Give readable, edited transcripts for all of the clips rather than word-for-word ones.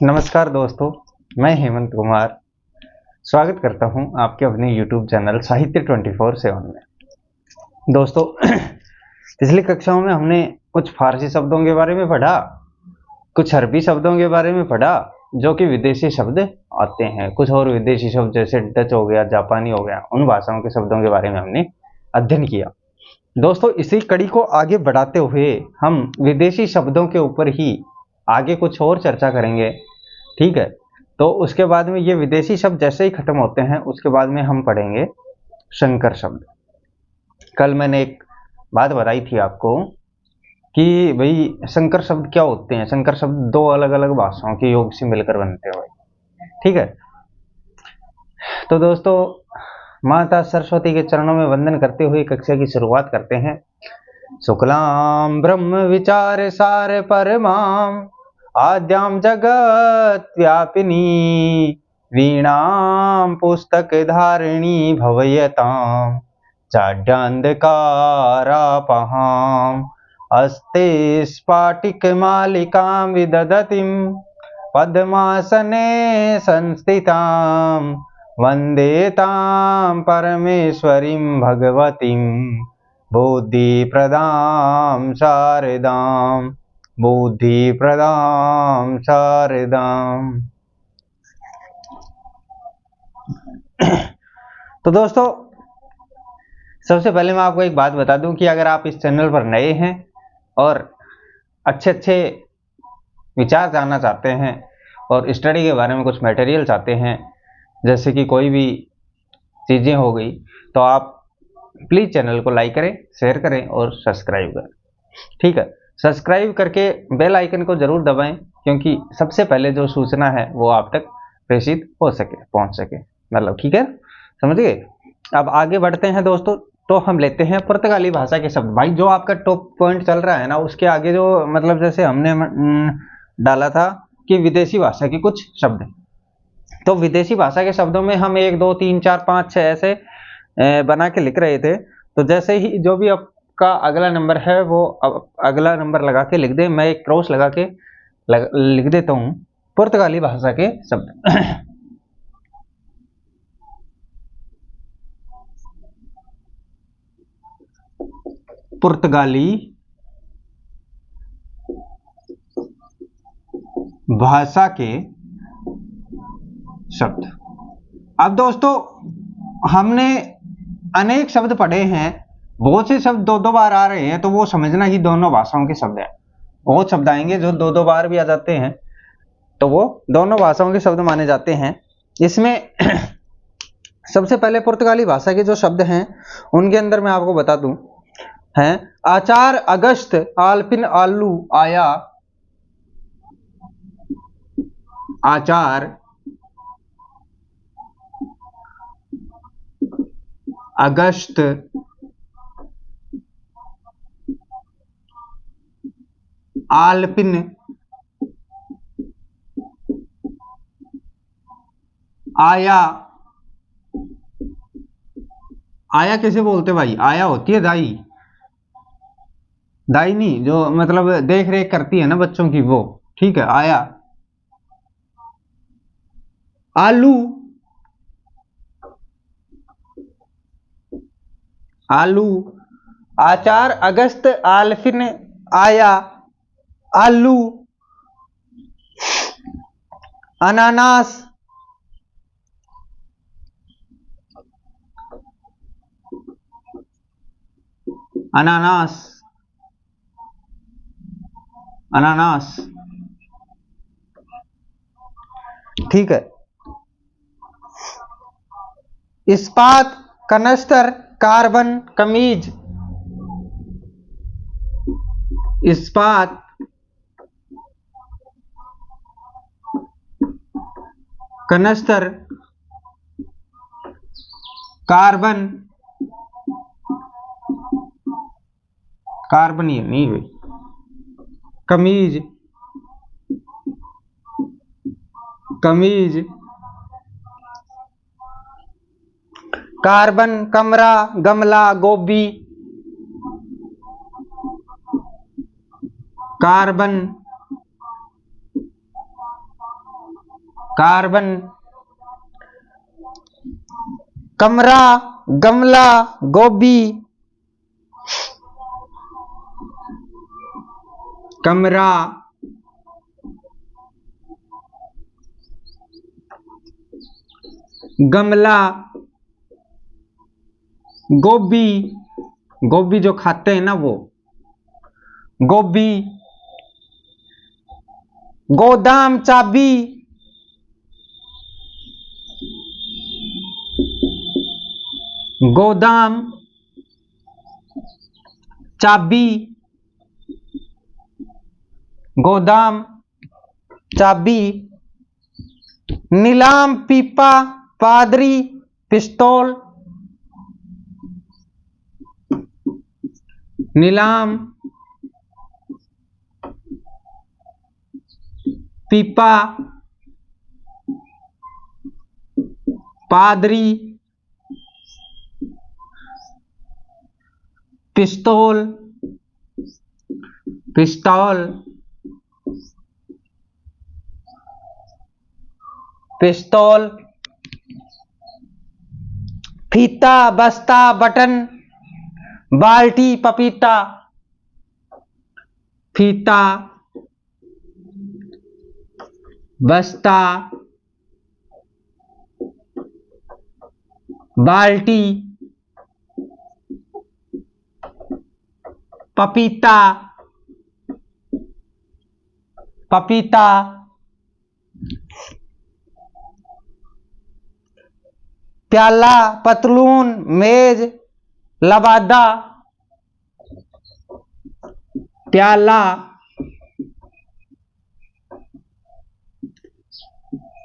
नमस्कार दोस्तों, मैं हेमंत कुमार स्वागत करता हूं आपके अपने YouTube चैनल साहित्य 24/7 में। दोस्तों, पिछली कक्षाओं में हमने कुछ फारसी शब्दों के बारे में पढ़ा, कुछ अरबी शब्दों के बारे में पढ़ा जो कि विदेशी शब्द आते हैं। कुछ और विदेशी शब्द जैसे डच हो गया, जापानी हो गया, उन भाषाओं के शब्दों के बारे में हमने अध्ययन किया। दोस्तों, इसी कड़ी को आगे बढ़ाते हुए हम विदेशी शब्दों के ऊपर ही आगे कुछ और चर्चा करेंगे। ठीक है, तो उसके बाद में ये विदेशी शब्द जैसे ही खत्म होते हैं उसके बाद में हम पढ़ेंगे संकर शब्द। कल मैंने एक बात बताई थी आपको कि भाई संकर शब्द क्या होते हैं। संकर शब्द दो अलग अलग भाषाओं के योग से मिलकर बनते हुए। ठीक है, तो दोस्तों माता सरस्वती के चरणों में वंदन करते हुए कक्षा की शुरुआत करते हैं। शुक्लां ब्रह्म विचार सार परमां आद्यां जगत व्यापिनी वीणां पुस्तक धारिणी भवयतां चाड्यान्धकारापहाम् अस्ते स्फाटिकमालिकां विदधतीं पद्मासने संस्थितां वन्दे तां परमेश्वरीं भगवतीं बुद्धिप्रदां शारदां बुद्धिप्रदां शारदां। तो दोस्तों, सबसे पहले मैं आपको एक बात बता दूं कि अगर आप इस चैनल पर नए हैं और अच्छे अच्छे विचार जानना चाहते हैं और स्टडी के बारे में कुछ मटेरियल चाहते हैं, जैसे कि कोई भी चीज़ें हो गई, तो आप प्लीज़ चैनल को लाइक करें, शेयर करें और सब्सक्राइब करें। ठीक है, सब्सक्राइब करके बेल आइकन को जरूर दबाएं, क्योंकि सबसे पहले जो सूचना है वो आप तक प्रेषित हो सके, पहुंच सके। मतलब ठीक है, समझ गए। अब आगे बढ़ते हैं दोस्तों, तो हम लेते हैं पुर्तगाली भाषा के शब्द। भाई जो आपका टॉप पॉइंट चल रहा है ना, उसके आगे जो मतलब जैसे हमने डाला था कि विदेशी भाषा के कुछ शब्द, तो विदेशी भाषा के शब्दों में हम 1 2 3 4 5 6 ऐसे बना के लिख रहे थे। तो जैसे ही जो भी आपका अगला नंबर है वो अगला नंबर लगा के लिख दे। मैं एक क्रॉस लगा के लिख देता हूँ पुर्तगाली भाषा के शब्द। पुर्तगाली भाषा के शब्द। अब दोस्तों, हमने अनेक शब्द पढ़े हैं, बहुत से शब्द दो दो बार आ रहे हैं, तो वो समझना ही दोनों भाषाओं के शब्द हैं। बहुत शब्द आएंगे जो दो दो बार भी आ जाते हैं, तो वो दोनों भाषाओं के शब्द माने जाते हैं। इसमें सबसे पहले पुर्तगाली भाषा के जो शब्द हैं उनके अंदर मैं आपको बता दूं हैं आचार अगस्त आल्पिन आलू आया। आचार अगस्त आल्पिन आया। आया कैसे बोलते भाई? आया होती है दाई, दाई नहीं, जो मतलब देख रेख करती है ना बच्चों की, वो। ठीक है, आया। आलू, आलू। आचार अगस्त आल्फिन आया, आलू। अनानास, अनानास, अनानास। ठीक है। इस्पात, कनस्तर, कार्बन, कमीज। इस्पात, कनस्तर, कार्बन, कार्बन ये नहीं हुई, कमीज, कमीज। कार्बन, कमरा, गमला, गोभी। कार्बन, कार्बन, कमरा, गमला, गोभी, कमरा, गमला, गोभी, गोभी जो खाते हैं ना वो, गोभी, गोदाम, चाबी, गोदाम, चाबी, गोदाम, चाबी, नीलाम, पीपा, पादरी, पिस्तौल, नीलाम, पीपा, पादरी, पिस्तौल, पिस्तौल, पिस्तौल, फीता, बस्ता, बटन, बाल्टी, पपीता, फीता, बस्ता, बाल्टी, पपीता, पपीता, प्याला, पतलून, मेज, लबादा, प्याला,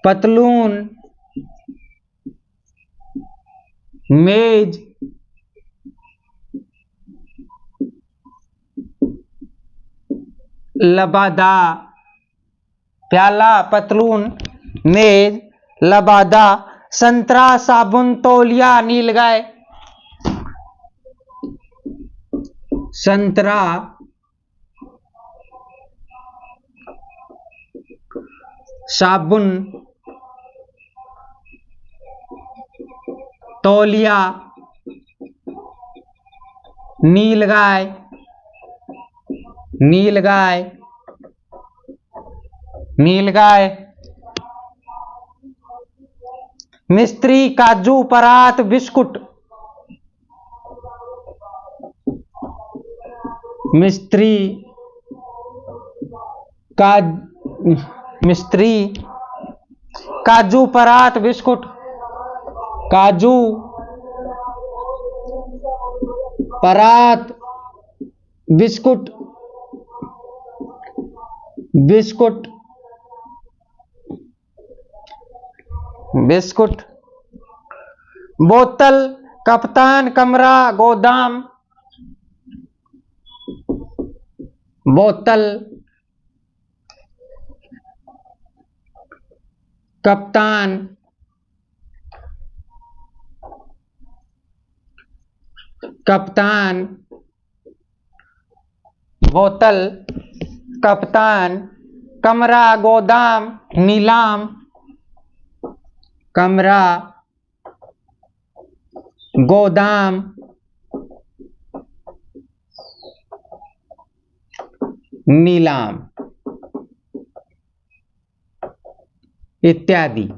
पतलून, मेज, लबादा, प्याला, पतलून, मेज, लबादा, संतरा, साबुन, तौलिया, नीलगाय, संतरा, साबुन, तौलिया, नीलगाय, नीलगाय, नीलगाय, मिस्त्री, काजू, परात, बिस्कुट, मिस्त्री, मिस्त्री, काजू, परात, बिस्कुट, काजू, परात, बिस्कुट, बिस्कुट, बिस्कुट, बोतल, कप्तान, कमरा, गोदाम, बोतल, कप्तान, कप्तान, बोतल, कप्तान, कमरा, गोदाम, नीलाम, कमरा, गोदाम, नीलाम, इत्यादि।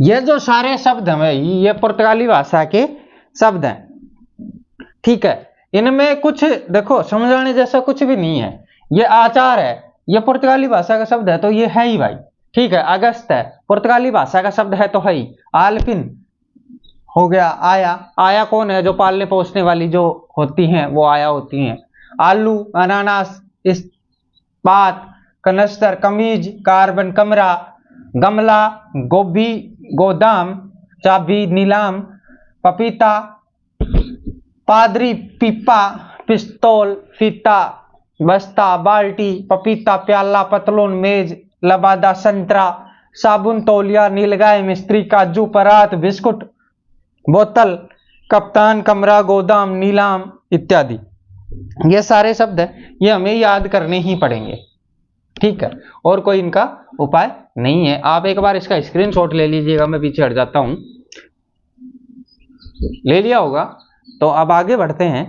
ये जो सारे शब्द हैं ये पुर्तगाली भाषा के शब्द हैं, ठीक है। इनमें कुछ देखो समझाने जैसा कुछ भी नहीं है। ये आचार है, ये पुर्तगाली भाषा का शब्द है तो ये है ही भाई, ठीक है। अगस्त है, पुर्तगाली भाषा का शब्द है तो है ही। आलपिन हो गया, आया, आया कौन है? जो पालने पोसने वाली जो होती हैं वो आया होती हैं। आलू, अनानास, इस्पात, कनस्तर, कमीज, कार्बन, कमरा, गमला, गोभी, गोदाम, चाबी, नीलाम, पपीता, पादरी, पीपा, पिस्तौल, फीता, बस्ता, बाल्टी, पपीता, प्याला, पतलून, मेज, लबादा, संतरा, साबुन, तौलिया, नीलगाय, मिस्त्री, काजू, परात, बिस्कुट, बोतल, कप्तान, कमरा, गोदाम, नीलाम इत्यादि। ये सारे शब्द है, ये हमें याद करने ही पड़ेंगे, ठीक है, और कोई इनका उपाय नहीं है। आप एक बार इसका स्क्रीनशॉट ले लीजिएगा, मैं पीछे हट जाता हूं, ले लिया होगा। तो अब आगे बढ़ते हैं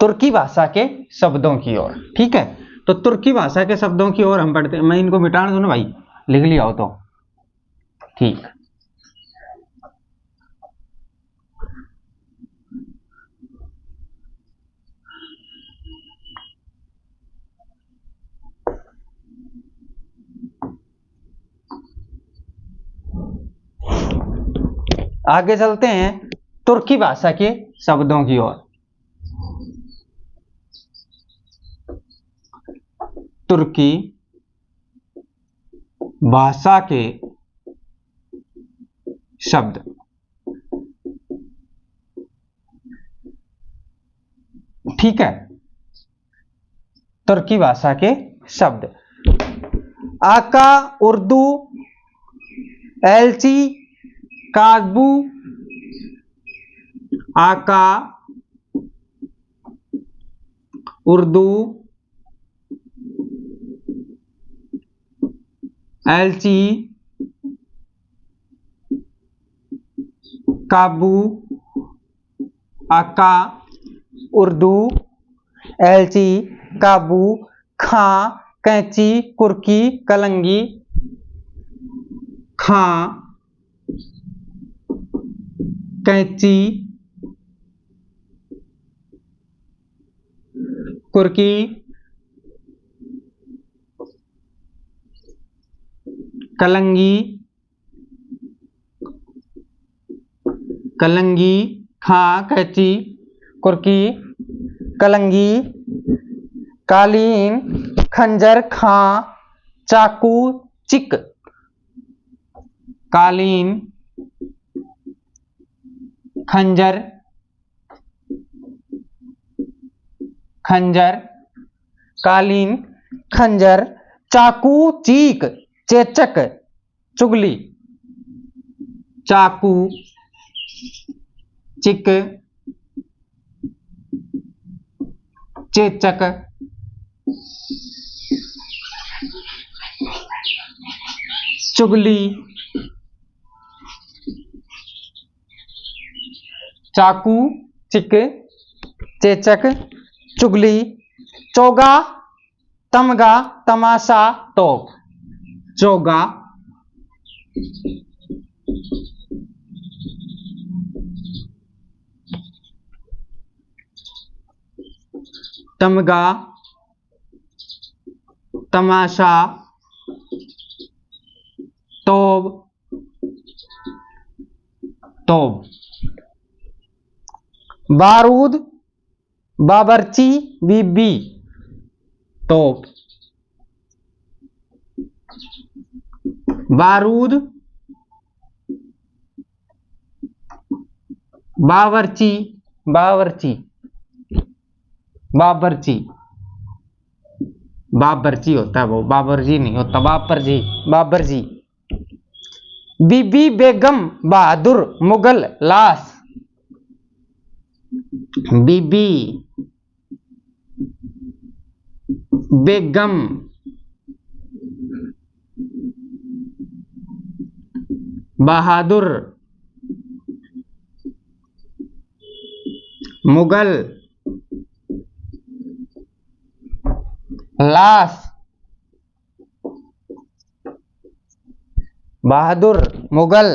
तुर्की भाषा के शब्दों की ओर, ठीक है। तो तुर्की भाषा के शब्दों की ओर हम बढ़ते हैं। मैं इनको मिटा दूं ना भाई, लिख लिया हो तो ठीक। आगे चलते हैं तुर्की भाषा के शब्दों की ओर। तुर्की भाषा के शब्द, ठीक है। तुर्की भाषा के शब्द, आका, उर्दू, एलची, कागबू, आका, उर्दू, एलची, काबू, आका, उर्दू, एलची, काबू, खां, कैंची, कुर्की, कलंगी, खां, कैंची, कुर्की, कलंगी, कलंगी, खां, कैंची, कुर्की, कलंगी, कालीन, खंजर, खां, चाकू, चिक, कालीन, खंजर, खंजर, कालीन, खंजर, चाकू, चीक, चेचक, चुगली, चाकू, चिक, चेचक, चुगली, चाकू, चिक, चेचक, चुगली, चोगा, तमगा, तमाशा, तोप, चोगा, तमगा, तमाशा, तोब, तोब, बारूद, बाबरची, बीबी, तोप, बारूद, बावर्ची, बावर्ची, बाबरची, बाबरची होता है वो, बाबरजी नहीं होता, बाबरजी, बाबरजी, बीबी, बेगम, बहादुर, मुगल, लाश, बीबी, बेगम, बहादुर, मुगल, लाश, बहादुर, मुगल,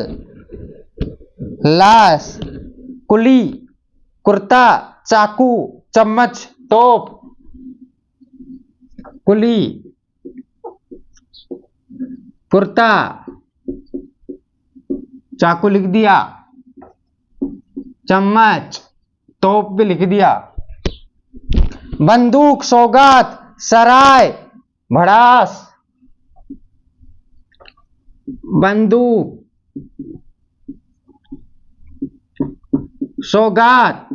लाश, कुली, कुर्ता, चाकू, चम्मच, तोप, कुली, कुर्ता, चाकू लिख दिया, चम्मच, तोप भी लिख दिया, बंदूक, सौगात, सराय, भड़ास, बंदूक, सौगात,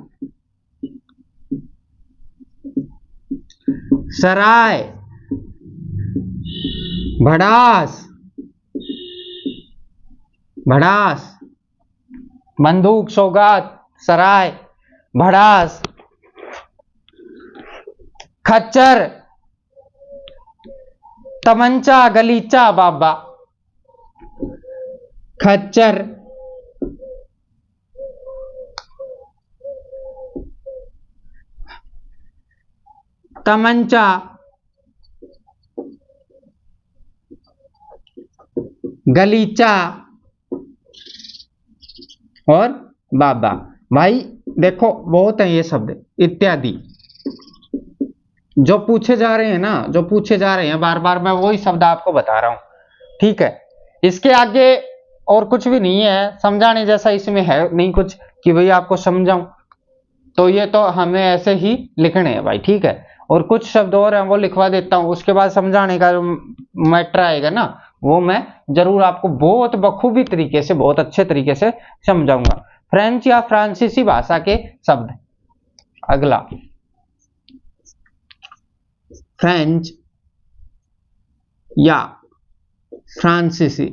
सराय, भड़ास, भड़ास, बंदूक, सौगात, सराय, भड़ास, खच्चर, तमंचा, गलीचा, बाबा। खच्चर, तमंचा, गलीचा और बाबा। भाई देखो बहुत है ये शब्द इत्यादि जो पूछे जा रहे हैं ना, जो पूछे जा रहे हैं बार बार, मैं वही शब्द आपको बता रहा हूं, ठीक है। इसके आगे और कुछ भी नहीं है समझाने जैसा, इसमें है नहीं कुछ कि भाई आपको समझाऊं, तो ये तो हमें ऐसे ही लिखने हैं भाई, ठीक है। और कुछ शब्द और हैं वो लिखवा देता हूं, उसके बाद समझाने का जो मैटर आएगा ना, वो मैं जरूर आपको बहुत बखूबी तरीके से, बहुत अच्छे तरीके से समझाऊंगा। फ्रेंच या फ्रांसीसी भाषा के शब्द। अगला, फ्रेंच या फ्रांसीसी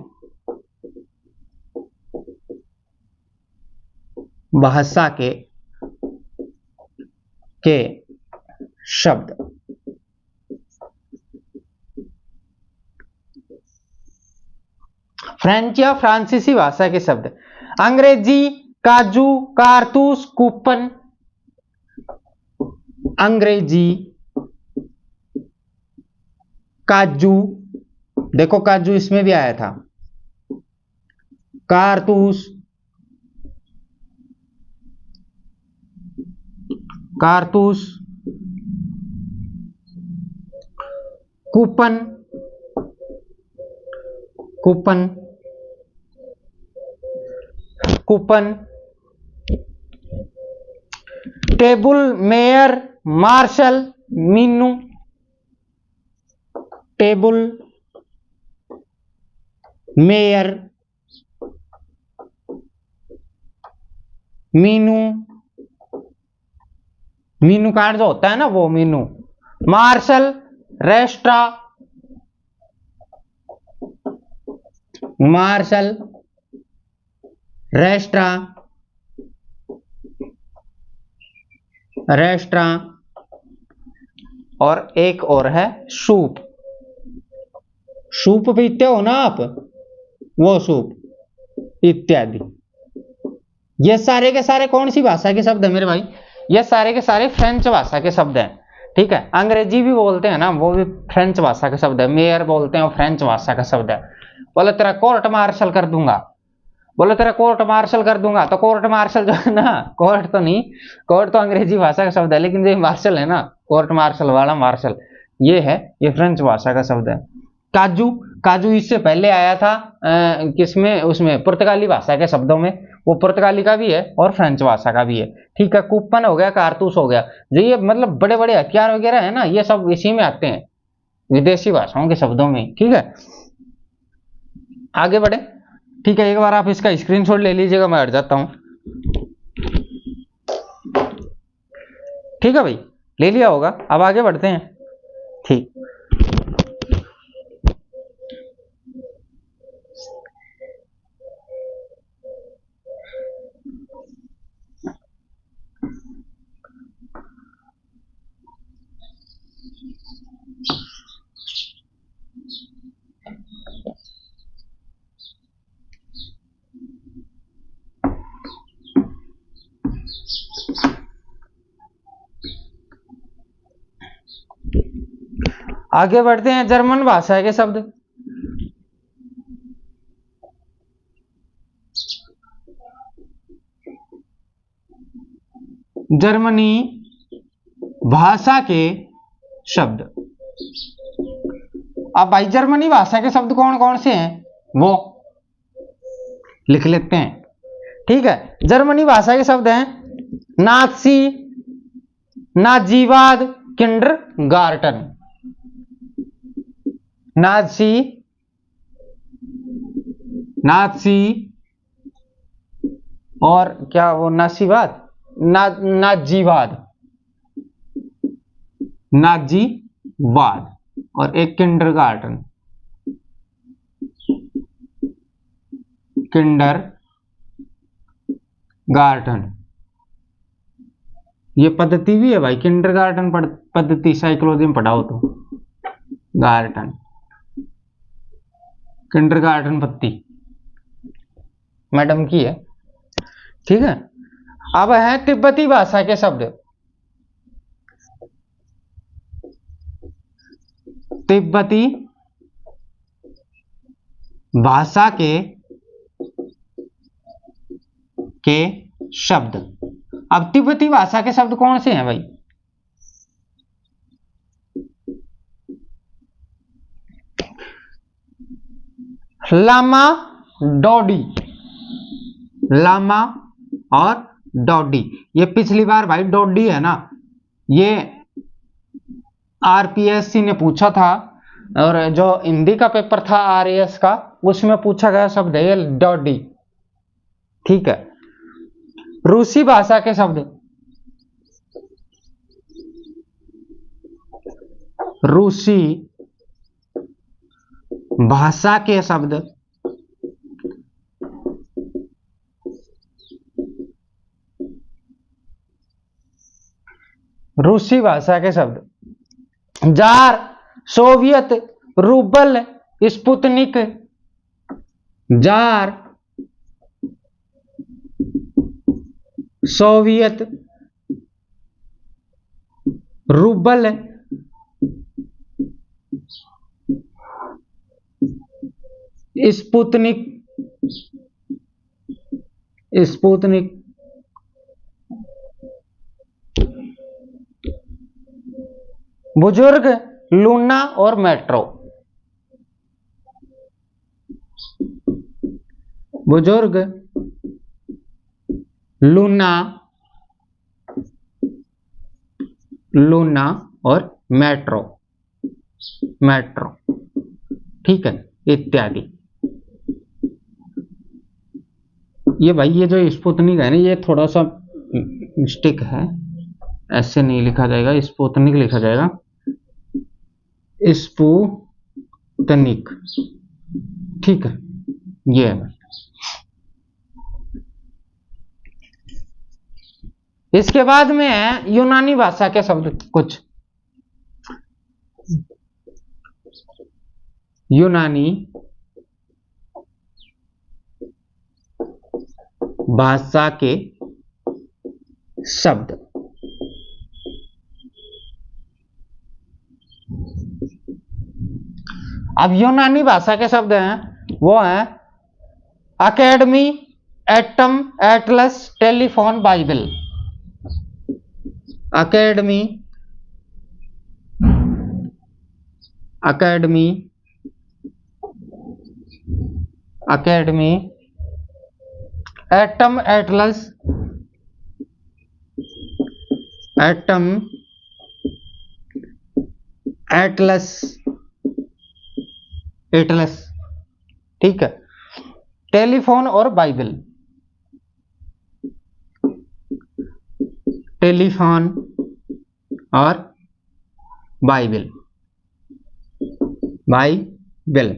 भाषा के शब्द। फ्रेंच या फ्रांसीसी भाषा के शब्द। अंग्रेजी, काजू, कारतूस, कूपन। अंग्रेजी, काजू, देखो काजू इसमें भी आया था। कारतूस, कारतूस, coupon, coupon, coupon, table, mayor, marshal, menu. Table, mayor, menu, menu card जो होता है ना वो मीनू। Marshal, restaurant, marshal, restaurant, restaurant, और एक और है सूप। सूप पीते हो ना आप, वो सूप इत्यादि। ये सारे के सारे कौन सी भाषा के शब्द है मेरे भाई? ये सारे के सारे फ्रेंच भाषा के शब्द हैं, ठीक है। अंग्रेजी भी बोलते हैं ना, वो भी फ्रेंच भाषा का शब्द है। मेयर बोलते हैं, वो फ्रेंच भाषा का शब्द है। बोले तेरा कोर्ट मार्शल कर दूंगा, बोले तेरा कोर्ट मार्शल कर दूंगा, तो कोर्ट मार्शल जो है ना, कोर्ट तो नहीं, कोर्ट तो अंग्रेजी भाषा का शब्द है, लेकिन जो मार्शल है ना, कोर्ट मार्शल वाला मार्शल, ये है, ये फ्रेंच भाषा का शब्द है। काजू, काजू इससे पहले आया था किसमें, उसमें पुर्तगाली भाषा के शब्दों में, वो पुर्तगाली का भी है और फ्रेंच भाषा का भी है, ठीक है। कूपन हो गया, कारतूस हो गया, जो ये मतलब बड़े बड़े हथियार वगैरह है ना, ये सब इसी में आते हैं, विदेशी भाषाओं के शब्दों में, ठीक है। आगे बढ़े, ठीक है। एक बार आप इसका स्क्रीनशॉट ले लीजिएगा, मैं हट जाता हूं, ठीक है भाई, ले लिया होगा। अब आगे बढ़ते हैं, ठीक। आगे बढ़ते हैं, जर्मन भाषा के शब्द। जर्मनी भाषा के शब्द। अब भाई जर्मनी भाषा के शब्द कौन कौन से हैं वो लिख लेते हैं, ठीक है। जर्मनी भाषा के शब्द हैं नाजी, नाजीवाद, किंडरगार्टन। नाजी, नाजी और क्या वो नासीवाद, नाजीवाद, नाजीवाद, और एक किंडरगार्टन, किंडरगार्टन, ये पद्धति भी है भाई, किंडरगार्टन पद्धति साइकोलॉजी में पढ़ाओ तो, गार्टन किंडरगार्टन पद्धति मैडम की है, ठीक है। अब है तिब्बती भाषा के शब्द, तिब्बती भाषा के शब्द। अब तिब्बती भाषा के शब्द कौन से हैं भाई? लामा, डोडी, लामा और डोडी। ये पिछली बार भाई डोडी है ना, ये आरपीएससी ने पूछा था, और जो हिंदी का पेपर था आरएएस का, उसमें पूछा गया शब्द है ये डोडी, ठीक है। रूसी भाषा के शब्द, रूसी भाषा के शब्द, रूसी भाषा के शब्द, jar, Soviet, rouble, Sputnik, jar, Soviet, rouble, Sputnik, Sputnik, बुजुर्ग, लूना और मेट्रो, बुजुर्ग, लूना, लूना और मेट्रो, मेट्रो, ठीक है, इत्यादि। ये भाई ये जो स्पुतनिक है ना, ये थोड़ा सा मिस्टेक है, ऐसे नहीं लिखा जाएगा, स्पुतनिक लिखा जाएगा, स्पुतनिक, ठीक है, ये है। इसके बाद में है यूनानी भाषा के शब्द कुछ, यूनानी भाषा के शब्द। अब यूनानी भाषा के शब्द हैं वो हैं academy, atom, Atlas, telephone, Bible. Academy, academy, academy, atom, Atlas, atom, Atlas, Atlas, ठीक है। टेलीफोन और बाइबल, टेलीफोन और बाइबल, बाइबल,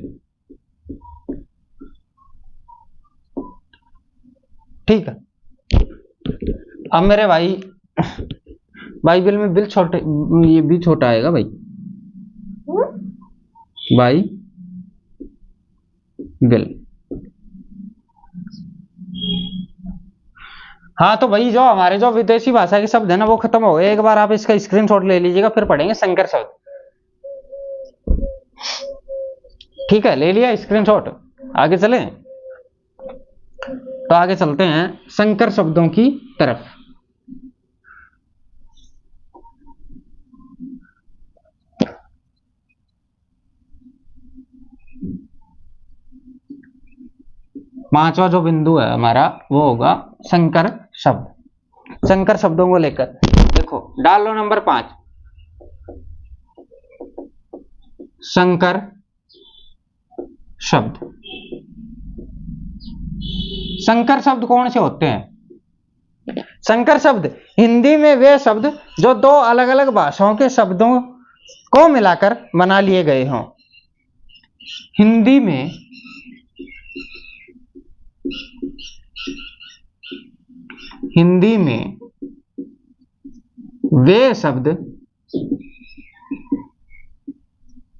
ठीक है। अब मेरे भाई बाइबल में बिल छोटे, ये भी छोटा आएगा भाई, बाइबल। हाँ तो भाई जो हमारे जो विदेशी भाषा के शब्द है ना वो खत्म हो गए, एक बार आप इसका स्क्रीनशॉट ले लीजिएगा, फिर पढ़ेंगे संकर शब्द, ठीक है। ले लिया स्क्रीनशॉट, आगे चलें। तो आगे चलते हैं संकर शब्दों की तरफ। पांचवा जो बिंदु है हमारा वो होगा संकर शब्द। संकर शब्दों को लेकर देखो, डाल लो नंबर 5, संकर शब्द। संकर शब्द कौन से होते हैं? संकर शब्द हिंदी में वे शब्द जो दो अलग अलग भाषाओं के शब्दों को मिलाकर बना लिए गए हों। हिंदी में वे शब्द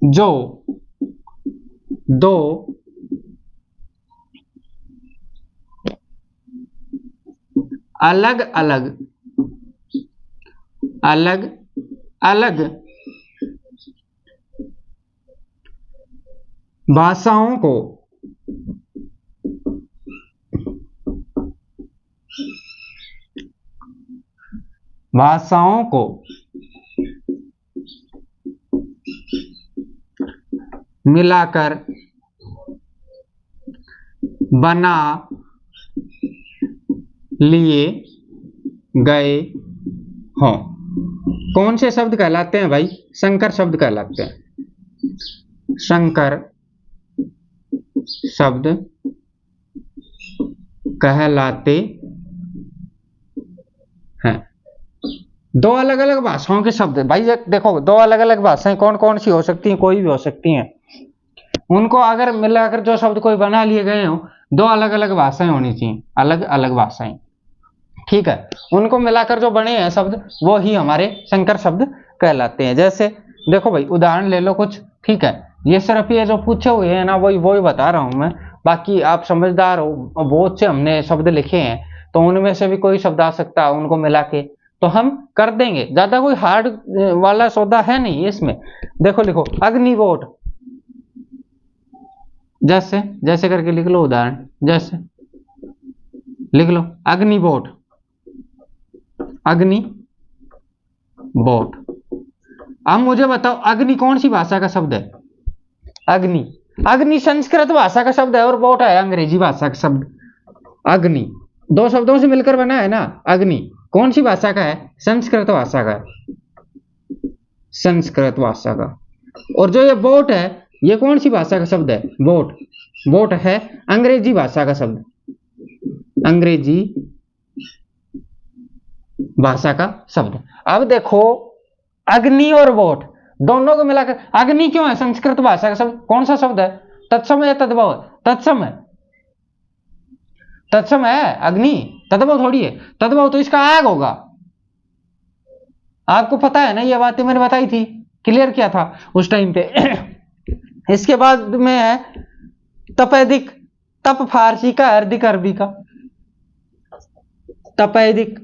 जो दो अलग अलग भाषाओं को मिलाकर बना लिए गए हों, कौन से शब्द कहलाते हैं भाई? संकर शब्द कहलाते हैं। संकर शब्द कहलाते हैं। दो अलग अलग भाषाओं के शब्द भाई, देखो दो अलग अलग भाषाएं कौन कौन सी हो सकती हैं? कोई भी हो सकती हैं। उनको अगर मिलाकर जो शब्द कोई बना लिए गए हो, दो अलग अलग भाषाएं होनी चाहिए, अलग अलग भाषाएं, ठीक है। उनको मिलाकर जो बने हैं शब्द, वो ही हमारे संकर शब्द कहलाते हैं। जैसे देखो भाई, उदाहरण ले लो कुछ, ठीक है। ये सिर्फ ये जो पूछे हुए हैं ना, वही बता रहा हूं मैं। बाकी आप समझदार हो, बहुत से हमने शब्द लिखे हैं, तो उनमें से भी कोई शब्द आ सकता है, उनको मिला के तो हम कर देंगे। ज्यादा कोई हार्ड वाला सौदा है नहीं इसमें। देखो लिखो अग्निवोट, जैसे जैसे करके लिख लो उदाहरण, जैसे लिख लो अग्निवोट, अग्निवोट। अब मुझे बताओ, अग्नि कौन सी भाषा का शब्द है? अग्नि संस्कृत भाषा का शब्द है, और वोट है अंग्रेजी भाषा का शब्द। अग्नि दो शब्दों से मिलकर बना है ना। अग्नि कौन सी भाषा का है? संस्कृत भाषा का है, संस्कृत भाषा का। और जो ये वोट है, ये कौन सी भाषा का शब्द है? वोट है अंग्रेजी भाषा का शब्द, अंग्रेजी भाषा का शब्द। अब देखो, अग्नि और वोट दोनों को मिलाकर, अग्नि क्यों है संस्कृत भाषा का शब्द? कौन सा शब्द है? तत्सम या तद्भव? तत्सम है, तत्सम है अग्नि, तद्भव थोड़ी है। तद्भव तो इसका आग होगा। आपको पता है ना, ये बातें मैंने बताई थी, क्लियर किया था उस टाइम पे। इसके बाद में है तपेदिक। तप फारसी का, अर्दिक अरबी का। तपेदिक,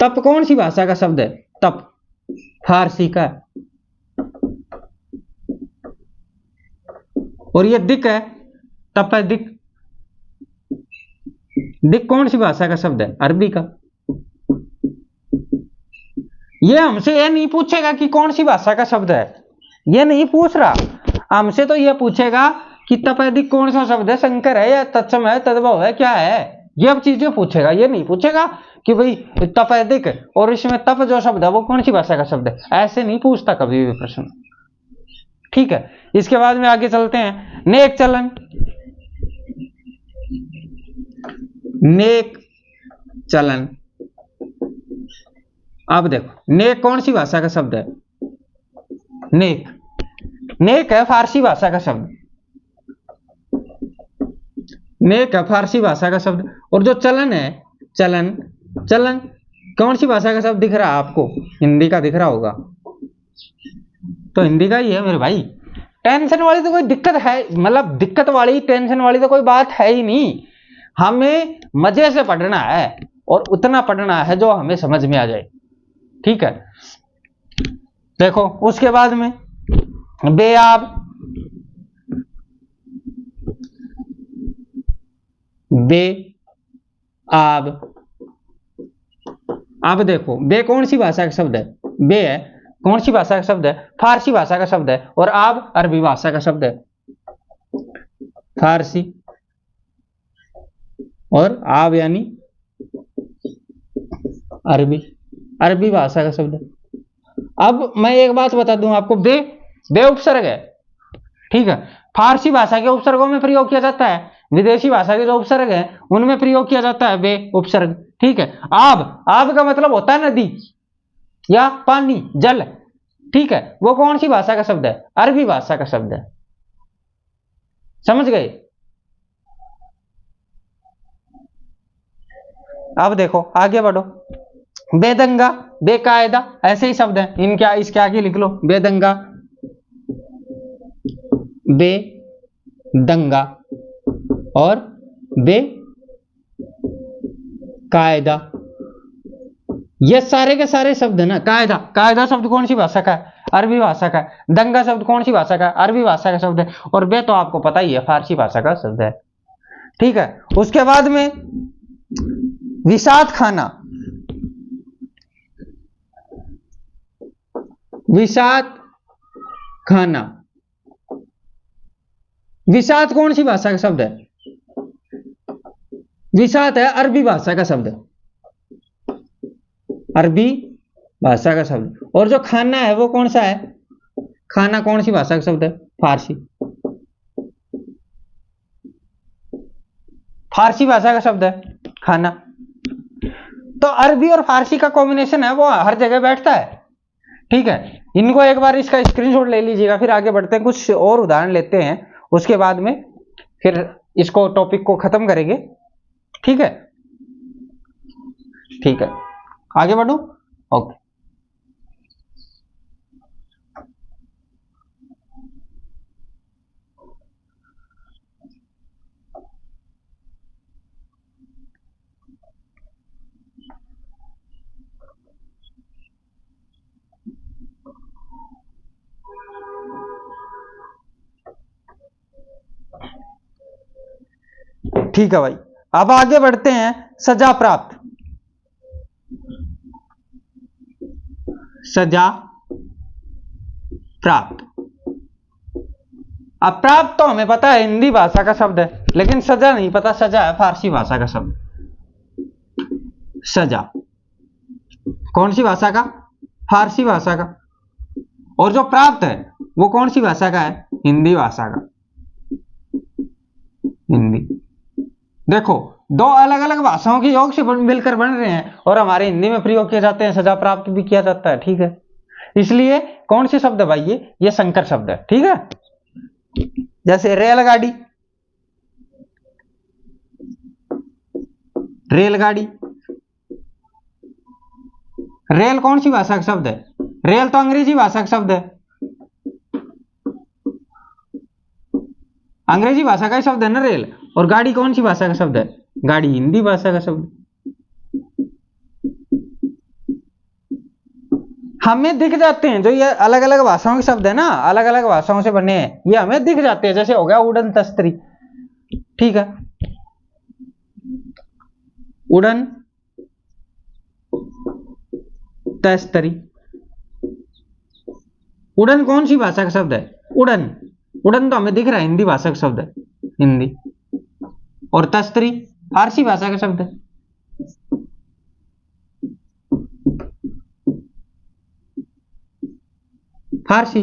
तप कौन सी भाषा का शब्द है? तप फारसी का। और ये दिक है, तपेदिक। दिक कौन सी भाषा का शब्द है? अरबी का। ये हमसे ये नहीं पूछेगा कि कौन सी भाषा का शब्द है, ये नहीं पूछ रहा हमसे। तो ये पूछेगा कि तपेदिक कौन सा शब्द है, संकर है या तत्सम है, तद्भव है, क्या है, ये अब चीजें पूछेगा। ये नहीं पूछेगा कि भाई तपेदिक और इसमें तप जो शब्द है वो कौन सी भाषा का शब्द है, ऐसे नहीं पूछता कभी भी प्रश्न, ठीक है। इसके बाद में आगे चलते हैं, नेक चलन। नेक चलन, अब देखो नेक कौन सी भाषा का शब्द है? नेक है फारसी भाषा का शब्द, नेक है फारसी भाषा का शब्द। और जो चलन है, चलन कौन सी भाषा का शब्द दिख रहा है आपको? हिंदी का दिख रहा होगा, तो हिंदी का ही है मेरे भाई। टेंशन वाली तो कोई दिक्कत है, मतलब दिक्कत वाली टेंशन वाली तो कोई बात है ही नहीं। हमें मजे से पढ़ना है और उतना पढ़ना है जो हमें समझ में आ जाए, ठीक है। देखो उसके बाद में बेआब, बेआब। अब देखो बे कौन सी भाषा का शब्द है? बे है कौन सी भाषा का शब्द है? फारसी भाषा का शब्द है। और आब अरबी भाषा का शब्द है, फारसी। और आब यानी अरबी भाषा का शब्द है। अब मैं एक बात बता दूं आपको, बे उपसर्ग है, ठीक है। फारसी भाषा के उपसर्गों में प्रयोग किया जाता है, विदेशी भाषा के जो उपसर्ग है उनमें प्रयोग किया जाता है बे उपसर्ग, ठीक है। आब का मतलब होता है नदी या पानी, जल, ठीक है। वो कौन सी भाषा का शब्द है? अरबी भाषा का शब्द है, समझ गए। अब देखो आगे बढ़ो, बेदंगा, बेकायदा, ऐसे ही शब्द हैं, इनके इसके आगे लिख लो, बेदंगा, बेदंगा और बेकायदा, ये सारे के सारे शब्द है ना। कायदा, कायदा शब्द कौन सी भाषा का है? अरबी भाषा का है। दंगा शब्द कौन सी भाषा का है? अरबी भाषा का शब्द है। और बे तो आपको पता ही है, फारसी भाषा का शब्द है। ठीक है, उसके बाद में विषाद खाना, विषाद खाना, विषाद कौन सी भाषा का शब्द है? विषाद है अरबी भाषा का शब्द है, अरबी भाषा का शब्द। और जो खाना है वो कौन सा है? खाना कौन सी भाषा का शब्द है? फारसी, फारसी भाषा का शब्द है खाना। तो अरबी और फारसी का कॉम्बिनेशन है वो हर जगह बैठता है। ठीक है, इनको एक बार इसका स्क्रीनशॉट ले लीजिएगा। फिर आगे बढ़ते हैं, कुछ और उदाहरण लेते हैं, उसके बाद में फिर इसको टॉपिक को खत्म करेंगे। ठीक है, ठीक है, आगे बढ़ो। ओके, ठीक है भाई, अब आगे बढ़ते हैं। सजा प्राप्त, सजा प्राप्त। अब प्राप्त तो हमें पता है हिंदी भाषा का शब्द है, लेकिन सजा नहीं पता। सजा है फारसी भाषा का शब्द। सजा कौन सी भाषा का? फारसी भाषा का। और जो प्राप्त है वो कौन सी भाषा का है? हिंदी भाषा का, हिंदी। देखो, दो अलग अलग भाषाओं के योग से मिलकर बन रहे हैं और हमारे हिंदी में प्रयोग किए जाते हैं, सजा प्राप्त भी किया जाता है। ठीक है, इसलिए कौन से शब्द है भाई? ये संकर शब्द है। ठीक है, जैसे रेलगाड़ी, रेलगाड़ी, रेल कौन सी भाषा का शब्द है? रेल तो अंग्रेजी भाषा का शब्द है, अंग्रेजी भाषा का ही शब्द है ना रेल। और गाड़ी कौन सी भाषा का शब्द है? गाड़ी हिंदी भाषा का शब्द। हमें दिख जाते हैं जो ये अलग अलग भाषाओं के शब्द है ना, अलग अलग भाषाओं से बने हैं, ये हमें दिख जाते हैं। जैसे हो गया उड़न तस्तरी। ठीक है, उड़न तस्तरी, उड़न कौन सी भाषा का शब्द है? उड़न, उड़न तो हमें दिख रहा है हिंदी भाषा का शब्द है, हिंदी। और तस्तरी फारसी भाषा का शब्द है। फारसी।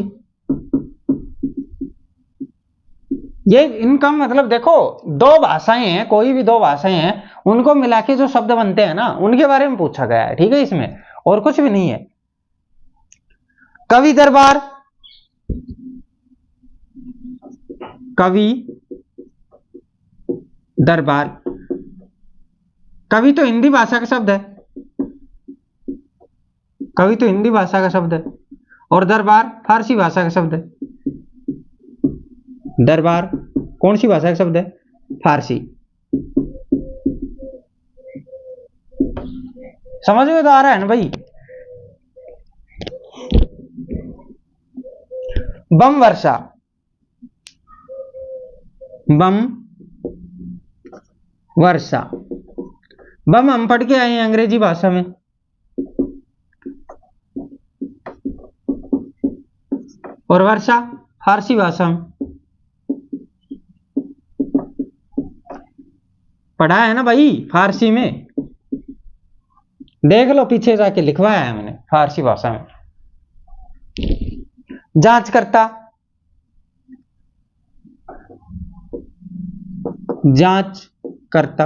ये इनका मतलब देखो, दो भाषाएं हैं, कोई भी दो भाषाएं हैं, उनको मिला के जो शब्द बनते हैं ना, उनके बारे में पूछा गया है। ठीक है, इसमें और कुछ भी नहीं है। कवि दरबार, कवि दरबार, कवि तो हिंदी भाषा का शब्द है, कवि तो हिंदी भाषा का शब्द है। और दरबार फारसी भाषा का शब्द है। दरबार कौन सी भाषा का शब्द है? फारसी। समझ में तो आ रहा है ना भाई? बम वर्षा, बम वर्षा, बम हम पढ़ के आए हैं अंग्रेजी भाषा में, और वर्षा फारसी भाषा में पढ़ा है ना भाई, फारसी में। देख लो, पीछे जाके लिखवाया है मैंने फारसी भाषा में। जांच करता, जांच करता,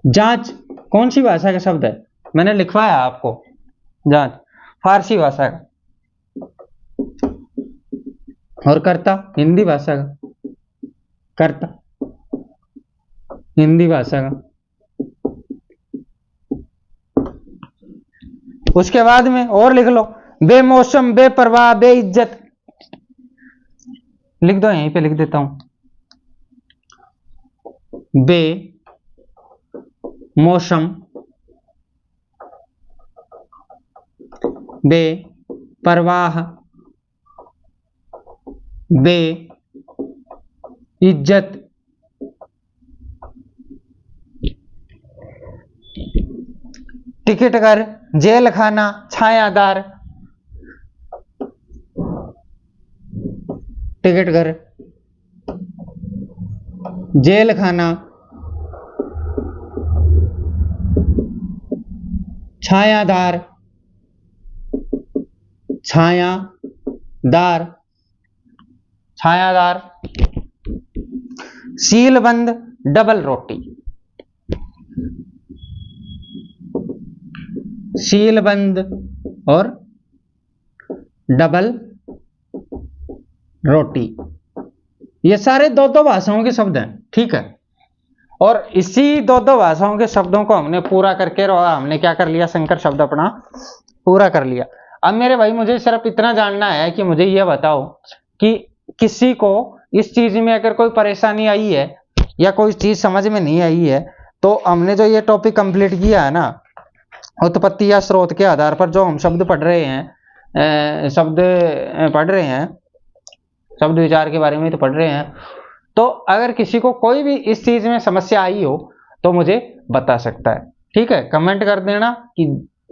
जांच कौन सी भाषा का शब्द है? मैंने लिखवाया आपको, जांच फारसी भाषा का। और करता हिंदी भाषा का, करता। हिंदी भाषा का। उसके बाद में और लिख लो, बेमौसम, बेपरवाह, बेइज्जत, लिख दो, यहीं पे लिख देता हूं, बेमौसम, बेपरवाह, बेइज्जत, टिकट घर, जेल खाना, छायादार, टिकट घर, जेल खाना, छायादार, छायादार, छायादार, सीलबंद, डबल रोटी, सीलबंद और डबल रोटी, ये सारे दो दो भाषाओं के शब्द हैं, ठीक है। और इसी दो दो भाषाओं के शब्दों को हमने पूरा करके हमने क्या कर लिया, संकर शब्द अपना पूरा कर लिया। अब मेरे भाई मुझे सिर्फ इतना जानना है कि मुझे यह बताओ कि किसी को इस चीज में अगर कोई परेशानी आई है या कोई चीज समझ में नहीं आई है, तो हमने जो ये टॉपिक कंप्लीट किया है ना, उत्पत्ति या स्रोत के आधार पर जो हम शब्द पढ़ रहे हैं, शब्द विचार के बारे में तो पढ़ रहे हैं, तो अगर किसी को कोई भी इस चीज में समस्या आई हो तो मुझे बता सकता है, ठीक है। कमेंट कर देना कि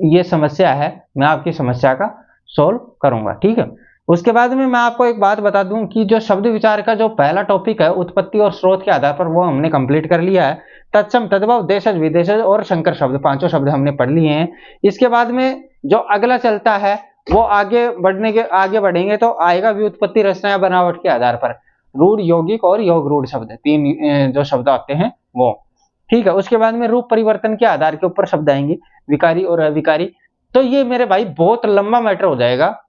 ये समस्या है, मैं आपकी समस्या का सोल्व करूंगा, ठीक है। उसके बाद में मैं आपको एक बात बता दूं कि जो शब्द विचार का जो पहला टॉपिक है, उत्पत्ति और स्रोत के आधार पर, वो हमने कंप्लीट कर लिया है। तत्सम, तद्भव, देशज, विदेशज और संकर शब्द, पांचों शब्द हमने पढ़ लिए हैं। इसके बाद में जो अगला चलता है वो आगे बढ़ेंगे तो आएगा व्युत्पत्ति, रचना या बनावट के आधार पर, रूढ़, यौगिक और योग रूढ़ शब्द, तीन जो शब्द आते हैं वो, ठीक है। उसके बाद में रूप परिवर्तन के आधार के ऊपर शब्द आएंगे, विकारी और अविकारी। तो ये मेरे भाई बहुत लंबा मैटर हो जाएगा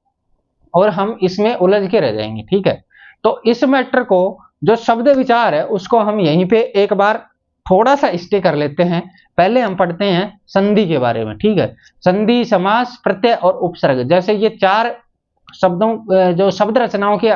और हम इसमें उलझ के रह जाएंगे, ठीक है। तो इस मैटर को, जो शब्द विचार है, उसको हम यहीं पे एक बार थोड़ा सा स्टे कर लेते हैं। पहले हम पढ़ते हैं संधि के बारे में, ठीक है। संधि, समास, प्रत्यय और उपसर्ग, जैसे ये चार शब्दों, जो शब्द रचनाओं के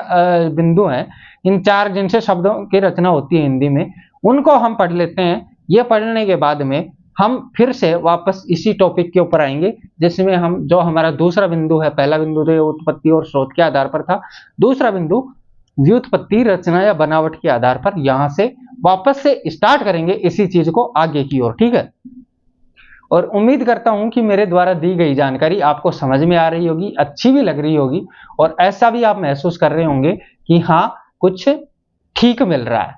बिंदु हैं, इन चार जिनसे शब्दों की रचना होती है हिंदी में, उनको हम पढ़ लेते हैं। ये पढ़ने के बाद में हम फिर से वापस इसी टॉपिक के ऊपर आएंगे, जिसमें हम, जो हमारा दूसरा बिंदु है, पहला बिंदु तो उत्पत्ति और स्रोत के आधार पर था, दूसरा बिंदु व्युत्पत्ति, रचना या बनावट के आधार पर, यहां से वापस से स्टार्ट करेंगे इसी चीज को आगे की ओर, ठीक है। और उम्मीद करता हूं कि मेरे द्वारा दी गई जानकारी आपको समझ में आ रही होगी, अच्छी भी लग रही होगी, और ऐसा भी आप महसूस कर रहे होंगे कि हाँ, कुछ ठीक मिल रहा है।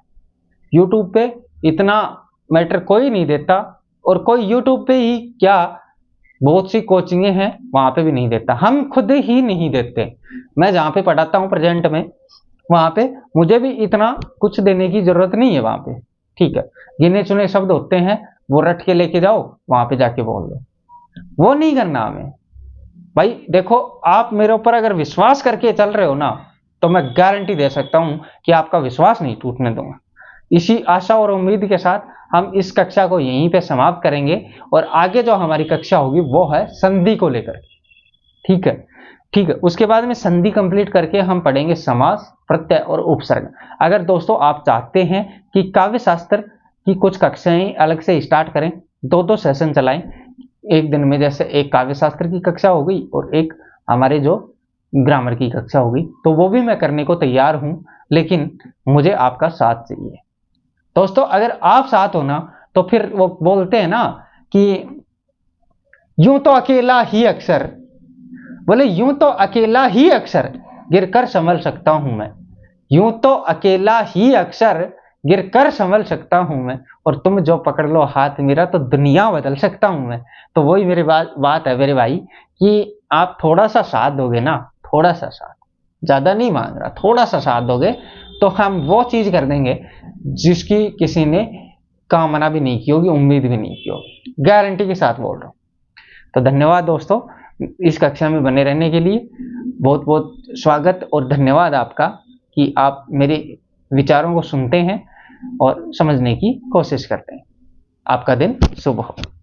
यूट्यूब पे इतना मैटर कोई नहीं देता, और कोई यूट्यूब पे ही क्या, बहुत सी कोचिंगें हैं वहां पे भी नहीं देता, हम खुद ही नहीं देते। मैं जहां पे पढ़ाता हूं प्रेजेंट में, वहां पे मुझे भी इतना कुछ देने की जरूरत नहीं है वहां पे, ठीक है। गिने चुने शब्द होते हैं, वो रट के लेके जाओ, वहां पे जाके बोल दो, वो नहीं करना हमें भाई। देखो, आप मेरे ऊपर अगर विश्वास करके चल रहे हो ना, तो मैं गारंटी दे सकता हूं कि आपका विश्वास नहीं टूटने दूंगा। इसी आशा और उम्मीद के साथ हम इस कक्षा को यहीं पे समाप्त करेंगे, और आगे जो हमारी कक्षा होगी वो है संधि को लेकर, ठीक है, ठीक है। उसके बाद में संधि कंप्लीट करके हम पढ़ेंगे समास, प्रत्यय और उपसर्ग। अगर दोस्तों आप चाहते हैं कि काव्य शास्त्र की कुछ कक्षाएं अलग से स्टार्ट करें, दो दो सेशन चलाएं एक दिन में, जैसे एक काव्य शास्त्र की कक्षा हो गई और एक हमारे जो ग्रामर की कक्षा हो गई, तो वो भी मैं करने को तैयार हूं, लेकिन मुझे आपका साथ चाहिए दोस्तों। अगर आप साथ हो ना, तो फिर वो बोलते हैं ना कि यूं तो अकेला ही अक्सर, बोले यूं तो अकेला ही अक्सर गिरकर संभल सकता हूं मैं, यूं तो अकेला ही अक्सर गिरकर संभल सकता हूं मैं, और तुम जो पकड़ लो हाथ मेरा तो दुनिया बदल सकता हूं मैं। तो वही मेरी बात है मेरे भाई, कि आप थोड़ा सा साथ दोगे ना, थोड़ा सा साथ, ज्यादा नहीं मांग रहा, थोड़ा सा साथ दोगे तो हम वो चीज कर देंगे जिसकी किसी ने कामना भी नहीं की होगी, उम्मीद भी नहीं की होगी, गारंटी के साथ बोल रहा हूं। तो धन्यवाद दोस्तों, इस कक्षा में बने रहने के लिए बहुत बहुत स्वागत और धन्यवाद आपका कि आप मेरे विचारों को सुनते हैं। और समझने की कोशिश करते हैं। आपका दिन शुभ हो।